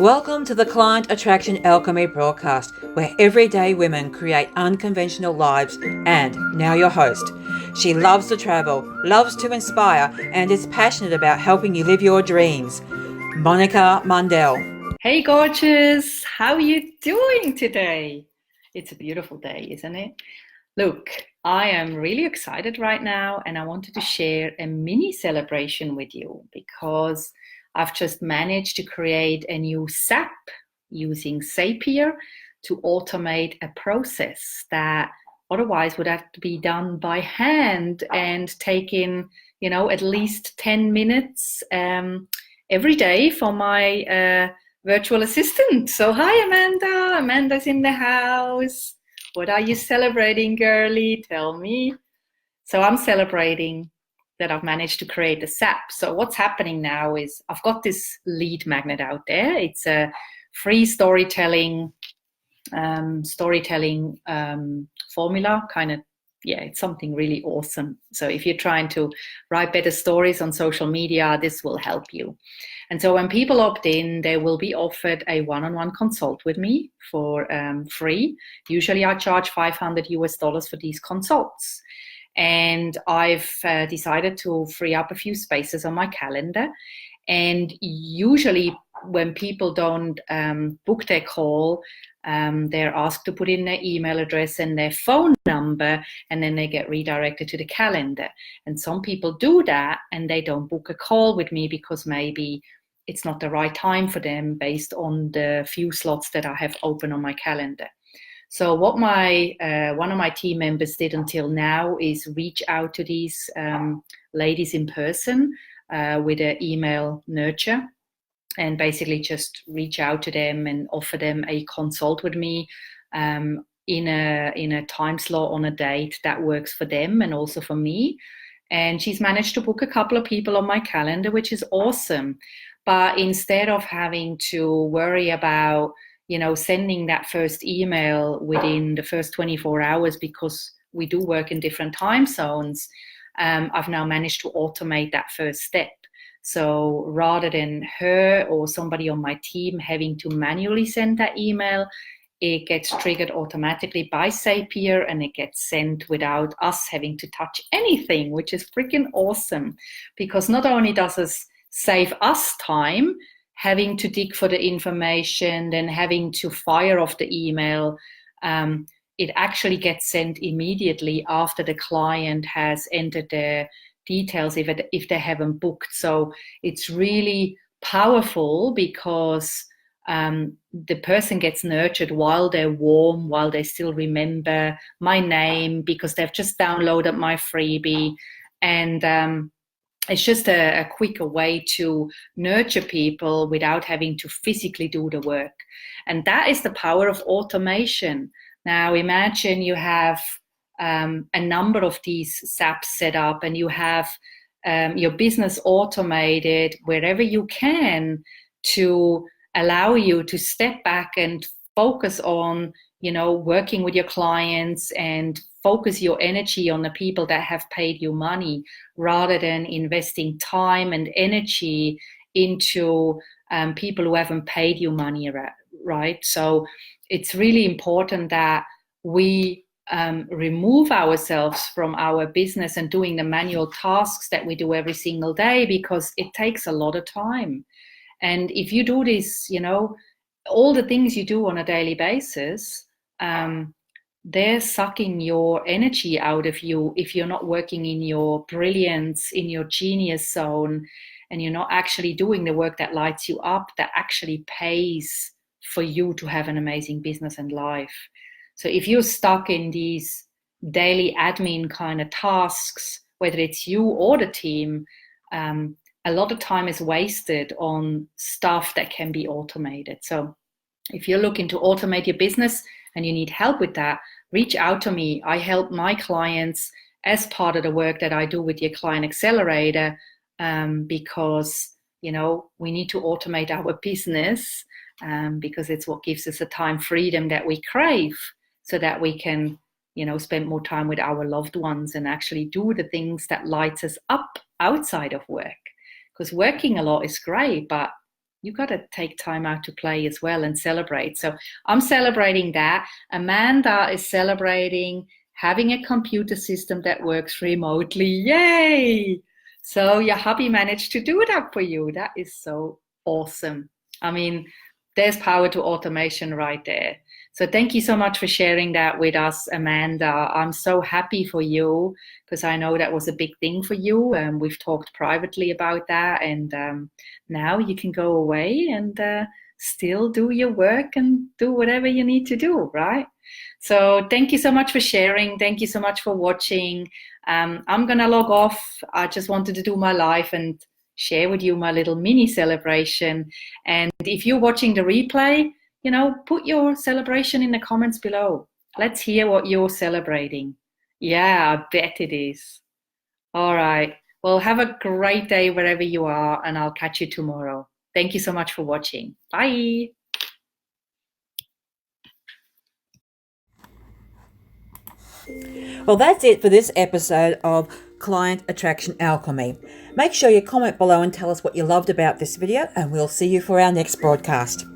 Welcome to the Client Attraction Alchemy broadcast, where everyday women create unconventional lives. And now your host. She loves to travel, loves to inspire, and is passionate about helping you live your dreams. Monica Mundell. Hey, gorgeous. How are you doing today? It's a beautiful day, isn't it? Look, I am really excited right now, and I wanted to share a mini celebration with you because I've just managed to create a new SAP using Zapier to automate a process that otherwise would have to be done by hand and taking, at least 10 minutes every day for my virtual assistant. So hi, Amanda. Amanda's in the house. What are you celebrating, girly? Tell me. So I'm celebrating that I've managed to create a SAP. So what's happening now is I've got this lead magnet out there. It's a free storytelling formula, kind of. Yeah, it's something really awesome. So if you're trying to write better stories on social media, this will help you. And so when people opt in, they will be offered a one-on-one consult with me for free. Usually I charge $500 for these consults. And I've decided to free up a few spaces on my calendar. And usually when people don't book their call, they're asked to put in their email address and their phone number, and then they get redirected to the calendar. And some people do that and they don't book a call with me because maybe it's not the right time for them based on the few slots that I have open on my calendar. So what one of my team members did until now is reach out to these ladies in person with an email nurture, and basically just reach out to them and offer them a consult with me in a time slot on a date that works for them and also for me. And she's managed to book a couple of people on my calendar, which is awesome. But instead of having to worry about, sending that first email within the first 24 hours, because we do work in different time zones, I've now managed to automate that first step. So rather than her or somebody on my team having to manually send that email, it gets triggered automatically by Zapier and it gets sent without us having to touch anything, which is freaking awesome. Because not only does it save us time having to dig for the information, then having to fire off the email, it actually gets sent immediately after the client has entered their details if they haven't booked. So it's really powerful because the person gets nurtured while they're warm, while they still remember my name because they've just downloaded my freebie. And it's just a quicker way to nurture people without having to physically do the work. And that is the power of automation. Now imagine you have a number of these SAPs set up and you have your business automated wherever you can to allow you to step back and focus on, working with your clients and focus your energy on the people that have paid you money rather than investing time and energy into people who haven't paid you money, right? So it's really important that we remove ourselves from our business and doing the manual tasks that we do every single day, because it takes a lot of time. And if you do this, all the things you do on a daily basis, they're sucking your energy out of you if you're not working in your brilliance, in your genius zone, and you're not actually doing the work that lights you up, that actually pays for you to have an amazing business and life. So if you're stuck in these daily admin kind of tasks, whether it's you or the team, a lot of time is wasted on stuff that can be automated. So if you're looking to automate your business and you need help with that, reach out to me. I help my clients as part of the work that I do with your Client Accelerator, because, we need to automate our business because it's what gives us the time freedom that we crave, so that we can, spend more time with our loved ones and actually do the things that lights us up outside of work. because working a lot is great, but you got to take time out to play as well and celebrate. So I'm celebrating that. Amanda is celebrating having a computer system that works remotely. Yay! So your hubby managed to do that for you. That is so awesome. I mean, there's power to automation right there. So thank you so much for sharing that with us, Amanda. I'm so happy for you because I know that was a big thing for you. We've talked privately about that, and now you can go away and still do your work and do whatever you need to do, right? So thank you so much for sharing. Thank you so much for watching. I'm going to log off. I just wanted to do my life and share with you my little mini celebration. And if you're watching the replay, put your celebration in the comments below. Let's hear what you're celebrating. Yeah, I bet it is. All right. Well, have a great day wherever you are, and I'll catch you tomorrow. Thank you so much for watching. Bye. Well, that's it for this episode of Client Attraction Alchemy. Make sure you comment below and tell us what you loved about this video, and we'll see you for our next broadcast.